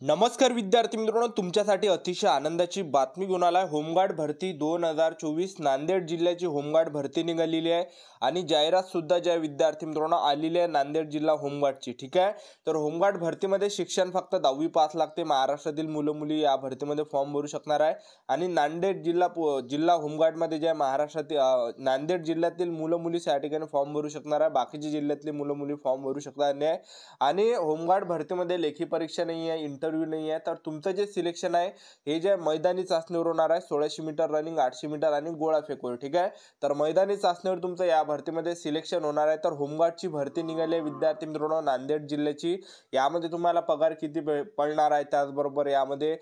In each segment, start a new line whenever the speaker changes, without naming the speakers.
नमस्कार विद्यार्थी मित्रांनो, तुमच्यासाठी अतिशय आनंदाची बातमी घेऊन आलाय। होमगार्ड भरती 2024 नांदेड जिल्ह्याची होमगार्ड भरती निघालेली आहे आणि जाहिरात सुद्धा ज्या विद्यार्थी मित्रांनो आलेली आहे नांदेड जिल्हा होमगार्डची। ठीक आहे, तर होमगार्ड भरतीमध्ये शिक्षण फक्त 10वी पास लागते। महाराष्ट्रातील मुलं मुली या भरतीमध्ये फॉर्म भरू शकणार आहे आणि नांदेड जिल्हा होमगार्डमध्ये जे महाराष्ट्रातील नांदेड जिल्ह्यातील मुलं मुली या ठिकाणी फॉर्म भरू शकणार आहे। बाकीच्या जिल्ह्यातले मुलं मुली फॉर्म भरू शकणार नाही आणि होमगार्ड भरतीमध्ये लेखी परीक्षा नाही आहे, इंटरव्ह्यू नाही आहे। तर तुमचं जे सिलेक्शन आहे हे जे मैदानी चाचणीवर होणार आहे, 1600 मीटर रनिंग, 800 मीटर आणि गोळा फेकवर। ठीक आहे, तर मैदानी चाचणीवर तुमचं या भरतीमध्ये सिलेक्शन होणार आहे। तर होमगार्डची भरती निघाली आहे विद्यार्थी मित्रांनो नांदेड जिल्ह्याची। यामध्ये तुम्हाला पगार किती पडणार आहे, त्याचबरोबर यामध्ये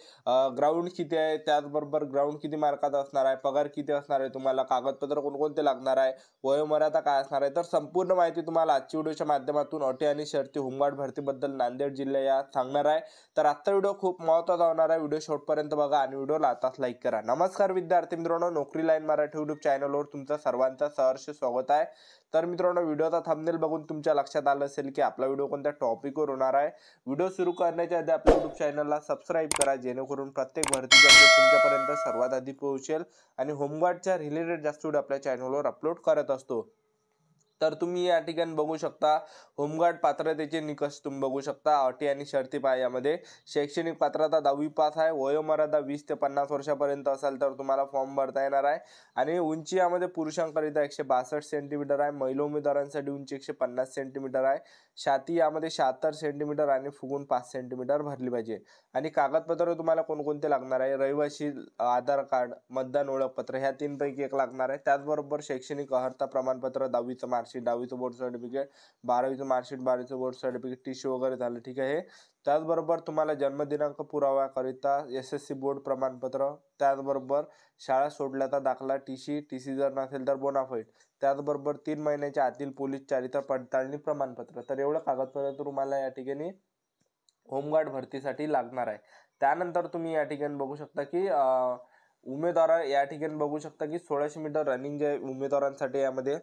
ग्राउंड किती आहे, त्याचबरोबर ग्राउंड किती मार्काचा असणार आहे, पगार किती असणार आहे, तुम्हाला कागदपत्र कोणकोणते लागणार आहे, वयोमर्यादा काय असणार आहे, तर संपूर्ण माहिती तुम्हाला आजच्या व्हिडिओच्या माध्यमातून अटी आणि शर्ती होमगार्ड भरतीबद्दल नांदेड जिल्हा या सांगणार आहे। तर आजचा व्हिडिओ खूप महत्त्वाचा होणार आहे। व्हिडिओ शेवटपर्यंत बघा आणि व्हिडिओला आताच लाईक करा। नमस्कार विद्यार्थी मित्रांनो, नोकरी लाईन मराठी यूट्यूब चॅनलवर तुमचं सर्वांचं सहर्ष स्वागत आहे। तर मित्रांनो, व्हिडिओचा थंबनेल बघून तुमच्या लक्षात आलं असेल की आपला व्हिडिओ कोणत्या टॉपिकवर होणार आहे। व्हिडिओ सुरू करण्याच्या आधी आपल्या यूट्यूब चॅनलला सबस्क्राईब करा, जेणेकरून प्रत्येक भरतीचा अपडेट तुमच्यापर्यंत सर्वात आधी पोहोचेल आणि होमगार्डच्या रिलेटेड जास्त व्हिडिओ आपल्या चॅनलवर अपलोड करत असतो। तर तुम्ही या ठिकाणी बघू शकता होमगार्ड पात्रतेचे निकष तुम्ही बघू शकता। अटी आणि शर्ती पहा, यामध्ये शैक्षणिक पात्रता 10वी पास आहे, वयोमर्यादा 20 ते 50 वर्षापर्यंत असेल तर तुम्हाला फॉर्म भरता येणार आहे आणि उंची यामध्ये पुरुषांकरिता 162 सेंटीमीटर आहे, महिला उमेदवारांसाठी उंची 150 सेंटीमीटर आहे, छाती यामध्ये 76 सेंटीमीटर आणि फुगून 5 सेंटीमीटर भरली पाहिजे आणि कागदपत्र तुम्हाला कोणकोणते लागणार आहे, रहिवासी आधार कार्ड, मतदान ओळखपत्र ह्या 3 पैकी एक लागणार आहे। त्याचबरोबर शैक्षणिक अर्हता प्रमाणपत्र, 10वीचं मार्कशीट, 10वीचं बोर्ड सर्टिफिकेट, 12वीचं मार्कशीट, 12वीचं बोर्ड सर्टिफिकेट, टीसी वगैरे झालं। ठीक आहे, त्याचबरोबर तुम्हाला जन्मदिनांक पुराव्याकरिता SSC बोर्ड प्रमाणपत्र, त्याचबरोबर शाळा सोडल्याचा दाखला, टीसी जर नसेल तर बोनाफाईड, त्याचबरोबर 3 महिन्याच्या आतील पोलीस चारित्र्य पडताळणी प्रमाणपत्र। तर एवढं कागदपत्र तुम्हाला या ठिकाणी होमगार्ड भरतीसाठी लागणार आहे। त्यानंतर तुम्ही या ठिकाणी बघू शकता की उमेदवार या ठिकाणी बघू शकता की 1600 मीटर रनिंग जे उमेदवारांसाठी यामध्ये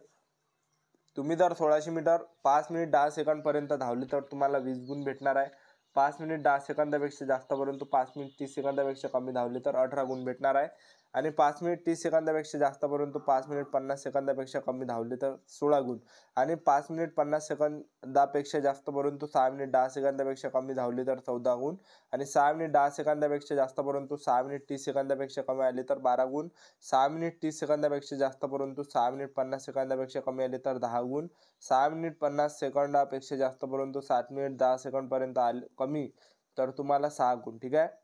तुम्ही जर 1600 मीटर 5 मिनिट 10 सेकंद पर्यंत धावले तर तुम्हाला 20 गुण भेटणार आहे। 5 मिनिट 10 सेकंदापेक्षा जास्त परंतु 5 मिनिट 30 सेकंदापेक्षा कमी धावले तर 18 गुण भेटणार आहे आणि 5 मिनिट 30 सेकंदापेक्षा जास्त परंतु 5 मिनिट 50 सेकंदापेक्षा कमी धावले तर 16 गुण आणि 5 मिनिट 50 सेकंदापेक्षा जास्त परंतु 6 मिनिट 10 सेकंदापेक्षा कमी धावले तर 14 गुण आणि 6 मिनिट 10 सेकंदापेक्षा जास्त परंतु 6 मिनिट 30 सेकंदापेक्षा कमी आले तर 12 गुण, 6 मिनिट 30 सेकंदापेक्षा जास्त परंतु 6 मिनिट 50 सेकंदापेक्षा कमी आले तर 10 गुण, 6 मिनिट 50 सेकंदापेक्षा जास्त परंतु 7 मिनिट 10 सेकंदपर्यंत कमी तर तुम्हाला 6 गुण। ठीक आहे,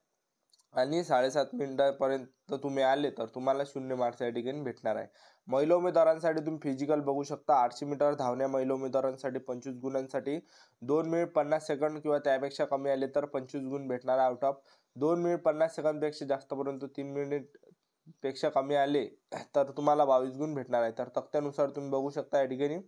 आणि 7.5 मिनिटापर्यंत तुम्ही आले तर तुम्हाला 0 मार्क्स या ठिकाणी भेटणार आहे। महिला उमेदवारांसाठी तुम्ही फिजिकल बघू शकता। 800 मीटर धावण्या महिला उमेदवारांसाठी 25 गुणांसाठी 2 मिनिट 50 सेकंद किंवा त्यापेक्षा कमी आले तर 25 गुण भेटणार आउट ऑफ 2 मिनिट 50 सेकंदपेक्षा जास्त परंतु 3 मिनिट पेक्षा कमी आले तर तुम्हाला 22 गुण भेटणार आहे। तर तक्त्यानुसार तुम्ही बघू शकता या ठिकाणी।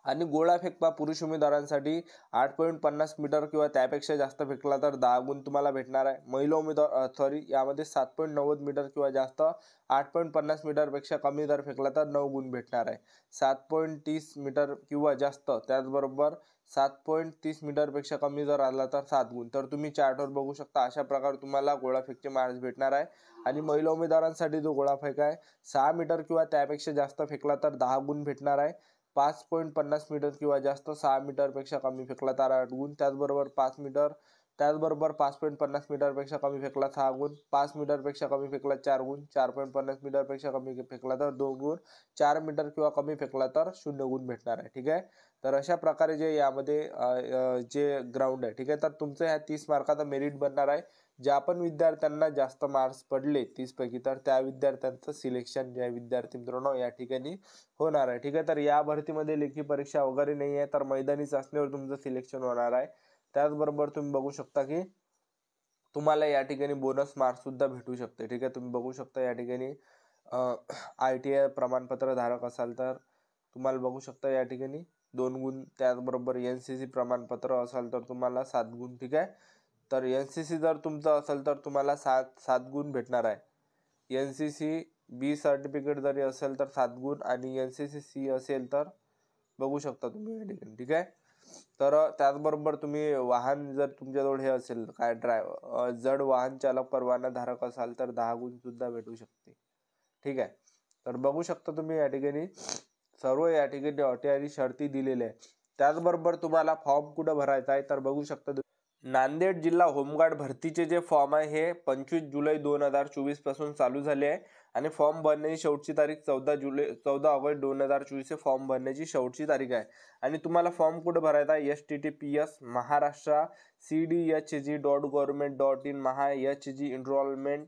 आणि गोळा फेकपा पुरुष उमेदवारांसाठी 8.50 मीटर किंवा त्यापेक्षा जास्त फेकला तर 10 गुण तुम्हाला भेटणार आहे। महिला उमेदवार यामध्ये 7.90 मीटर किंवा जास्त 8.50 मीटरपेक्षा कमी जर फेकला तर 9 गुण भेटणार आहे। 7.30 मीटर किंवा जास्त त्याचबरोबर 7.30 मीटरपेक्षा कमी जर आला तर 7 गुण। तर तुम्ही चार्टवर बघू शकता अशा प्रकारे तुम्हाला गोळाफेकचे मार्क्स भेटणार आहे। आणि महिला उमेदवारांसाठी जो गोळाफेक आहे 6 मीटर किंवा त्यापेक्षा जास्त फेकला तर 10 गुण भेटणार आहे। 5.50 मीटर किंवा जास्त 6 मीटरपेक्षा कमी फेकला तर 8 गुण, त्याचबरोबर 5.50 मीटरपेक्षा कमी फेकला 6 गुण, 5 मीटरपेक्षा कमी फेकला 4 गुण, 4.50 मीटरपेक्षा कमी फेकला तर 2 गुण, 4 मीटर किंवा कमी फेकला तर 0 गुण भेटणार आहे। ठीक आहे, तर अशा प्रकारे जे यामध्ये जे ग्राउंड आहे। ठीक आहे, तर तुमचं ह्या 30 मार्काचा मेरिट बनणार आहे। ज्या पण विद्यार्थ्यांना जास्त मार्क्स पडले 30 पैकी तर त्या विद्यार्थ्यांचं सिलेक्शन ज्या विद्यार्थी मित्रांनो या ठिकाणी होणार आहे। ठीक आहे, तर या भरतीमध्ये लेखी परीक्षा वगैरे नाही आहे, तर मैदानी चाचणीवर तुमचं सिलेक्शन होणार आहे। त्याचबरोबर तुम्ही बघू शकता की तुम्हाला या ठिकाणी बोनस मार्क्स सुद्धा भेटू शकते। ठीक आहे, तुम्ही बघू शकता या ठिकाणी ITI प्रमाणपत्र धारक असाल तर तुम्हाला बघू शकता या ठिकाणी 2 गुण, त्याचबरोबर NCC प्रमाणपत्र असाल तर तुम्हाला 7 गुण। ठीक आहे, तर NCC जर तुमचं असेल तर तुम्हाला 7 गुण भेटणार आहे। NCC B सर्टिफिकेट जरी असेल तर 7 गुण आणि NCC C असेल तर बघू शकता तुम्ही या ठिकाणी। ठीक आहे, तर त्याचबरोबर तुम्ही वाहन जर तुमच्याजवळ हे असेल काय जड वाहन चालक परवाना धारक असाल तर 10 गुण सुद्धा भेटू शकते. ठीक आहे. तर बघू शकता तुम्ही या ठिकाणी सर्व या ठिकाणी अटी आणि शर्ती दिलेल्या आहे. त्याचबरोबर तुम्हाला फॉर्म कुठं भरायचा आहे तर बघू शकता नांदेड जिल्हा होमगार्ड भरतीचे जे फॉर्म आहे हे 25 जुलै 2024 पासून चालू झाले आहे आणि फॉर्म भरण्याची शेवटची तारीख 14 ऑगस्ट 2024 हे फॉर्म भरण्याची शेवटची तारीख आहे. आणि तुम्हाला फॉर्म कुठं भरायचा आहे https maharashtra.cdhg.government.in mahahg enrollment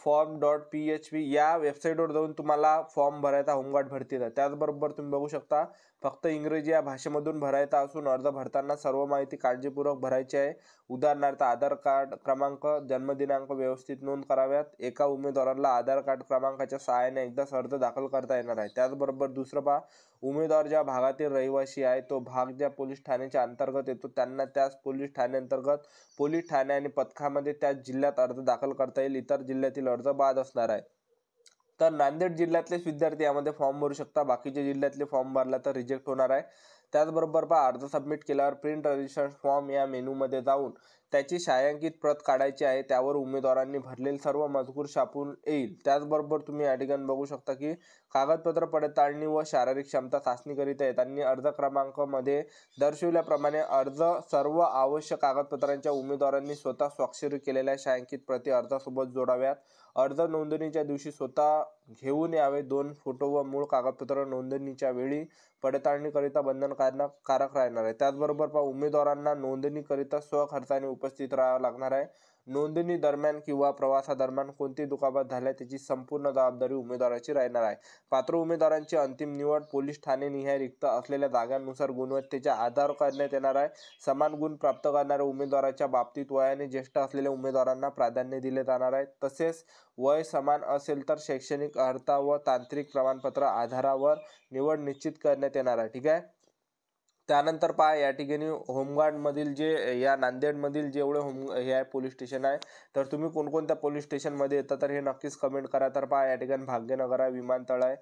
form.php या वेबसाईटवर जाऊन तुम्हाला फॉर्म भरायचा होमगार्ड भरतीचा. त्याचबरोबर तुम्ही बघू शकता फक्त इंग्रजी या भाषेमधून भरायचा असून अर्ज भरताना सर्व माहिती काळजीपूर्वक भरायची आहे. उदाहरणार्थ आधार कार्ड क्रमांक, जन्मदिनांक व्यवस्थित नोंद कराव्यात. एका उमेदवाराला आधार कार्ड क्रमांकाच्या सहाय्याने एकदाच अर्ज दाखल करता येणार आहे. त्याचबरोबर दुसरं पहा, उमेदवार ज्या भागातील रहिवासी आहे तो भाग ज्या पोलीस ठाण्याच्या अंतर्गत येतो त्यांना त्याच पोलीस ठाण्याअंतर्गत पोलीस ठाणे आणि पथकामध्ये त्याच जिल्ह्यात अर्ज दाखल करता येईल. इतर जिल्ह्यातील अर्ज बाद असणार आहे. तर नांदेड जिल्ह्यातलेच विद्यार्थी यामध्ये फॉर्म भरू शकता. बाकीचे जिल्ह्यातले फॉर्म भरला तर रिजेक्ट होणार आहे. त्याचबरोबर पहा, अर्ज सबमिट केल्यावर प्रिंट रजिस्ट्रेशन फॉर्म या मेनूमध्ये जाऊन त्याची छायांकित प्रत काढायची आहे. त्यावर उमेदवारांनी भरलेले सर्व मजकूर छापून येईल. त्याचबरोबर तुम्ही या ठिकाणी बघू शकता की कागदपत्र पडताळणी व शारीरिक क्षमता चाचणीकरिता येताना अर्ज क्रमांकामध्ये दर्शविल्याप्रमाणे अर्ज सर्व आवश्यक कागदपत्रांच्या उमेदवारांनी स्वतः स्वाक्षरी केलेल्या छायांकित प्रती अर्जासोबत जोडाव्यात. अर्ज नोंदणीच्या दिवशी स्वतः घेऊन यावे. 2 फोटो व मूळ कागदपत्र नोंदणीच्या वेळी पडताळणीकरिता बंधनकारक राहणार आहे. त्याचबरोबर उमेदवारांना नोंदणीकरिता स्वखर्चाने उपस्थित राहावं लागणार आहे. नोंदणी दरम्यान किंवा प्रवासादरम्यान कोणती दुखापत झाल्या त्याची संपूर्ण जबाबदारी उमेदवाराची राहणार आहे. पात्र उमेदवारांची अंतिम निवड पोलीस ठाणे निहाय रिक्त असलेल्या जागांनुसार गुणवत्तेच्या आधार करण्यात येणार आहे. समान गुण प्राप्त करणाऱ्या उमेदवाराच्या बाबतीत वयाने ज्येष्ठ असलेल्या उमेदवारांना प्राधान्य दिले जाणार आहे. तसेच वय समान असेल तर शैक्षणिक अर्हता व तांत्रिक प्रमाणपत्र आधारावर निवड निश्चित करण्यात येणार आहे. ठीक आहे. त्यानंतर पहा, या ठिकाणी होमगार्डमधील जे या नांदेडमधील जेवढे हे आहे पोलीस स्टेशन आहे तर तुम्ही कोणकोणत्या पोलीस स्टेशनमध्ये येतात तर हे नक्कीच कमेंट करा. तर पहा, या ठिकाणी भाग्यनगर आहे, विमानतळ आहे,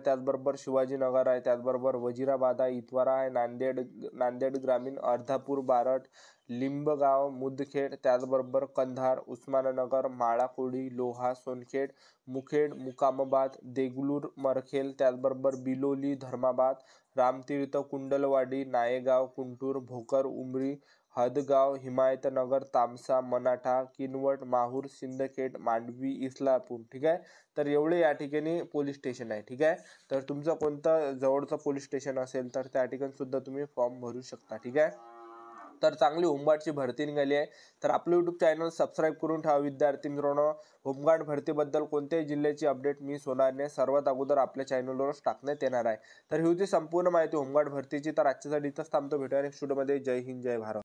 त्याचबरोबर शिवाजीनगर आहे, त्याचबरोबर वजिराबाद आहे, इतवारा आहे, नांदेड ग्रामीण, अर्धापूर, बारड, लिंबगाव, मुदखेड, त्याचबरोबर कंधार, उस्माननगर, माळाकोडी, लोहा, सोनखेड, मुखेड, मुकामाबाद, देगलूर, मरखेल, त्याचबरोबर बिलोली, धर्माबाद, रामतीर्थ, कुंडलवाडी, नायेगाव, कुंटूर, भोकर, उमरी, हदगाव, हिमायतनगर, तामसा, मनाठा, किनवट, माहूर, सिंदखेड, मांडवी, इस्लापूर. ठीक आहे. तर एवढे या ठिकाणी पोलीस स्टेशन आहे. ठीक आहे. तर तुमचं कोणतं जवळचं पोलीस स्टेशन असेल तर त्या ठिकाणी सुद्धा तुम्ही फॉर्म भरू शकता. ठीक आहे. तर चांगली होमगार्डची भरती निघाली आहे. तर आपलं यूट्यूब चॅनल सबस्क्राईब करून ठेवा विद्यार्थी मित्रांनो. होमगार्ड भरतीबद्दल कोणत्याही जिल्ह्याची अपडेट मी सोनारने सर्वात अगोदर आपल्या चॅनलवरच टाकण्यात येणार आहे. तर ही होती संपूर्ण माहिती होमगार्ड भरतीची. तर आजच्यासाठी इथंच थांबतो. भेटूया नेक्स्ट व्हिडिओमध्ये. जय हिंद, जय भारत.